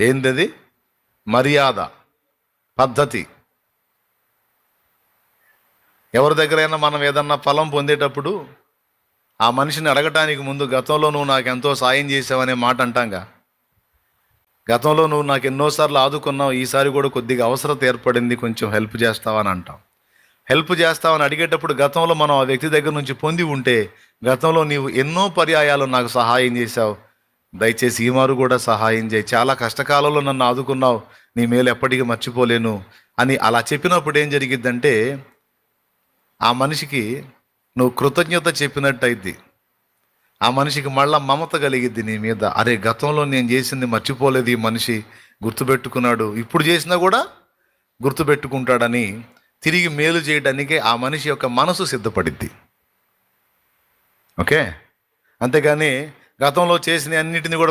ఏందది? మర్యాద, పద్ధతి. ఎవరి దగ్గరైనా మనం ఏదన్నా ఫలం పొందేటప్పుడు ఆ మనిషిని అడగటానికి ముందు గతంలో నువ్వు నాకు ఎంతో సాయం చేసావనే మాట అంటాంగా. గతంలో నువ్వు నాకు ఎన్నోసార్లు ఆదుకున్నావు, ఈసారి కూడా కొద్దిగా అవసరత ఏర్పడింది, కొంచెం హెల్ప్ చేస్తావని అంటాం. హెల్ప్ చేస్తావని అడిగేటప్పుడు గతంలో మనం ఆ వ్యక్తి దగ్గర నుంచి పొంది ఉంటే, గతంలో నీవు ఎన్నో పర్యాయాలు నాకు సహాయం చేశావు, దయచేసి ఈ మారు కూడా సహాయం చేయి, చాలా కష్టకాలంలో నన్ను ఆదుకున్నావు, నీ మేలు ఎప్పటికీ మర్చిపోలేను అని అలా చెప్పినప్పుడు ఏం జరిగిద్దంటే, ఆ మనిషికి నువ్వు కృతజ్ఞత చెప్పినట్టయిద్ది. ఆ మనిషికి మళ్ళా మమత కలిగిద్ది నీ మీద. అరే, గతంలో నేను చేసింది మర్చిపోలేదు, ఈ మనిషి గుర్తుపెట్టుకున్నాడు, ఇప్పుడు చేసినా కూడా గుర్తుపెట్టుకుంటాడని తిరిగి మేలు చేయడానికి ఆ మనిషి యొక్క మనసు సిద్ధపడిద్ది. ఓకే. అంతేగాని గతంలో చేసిన అన్నిటిని కూడా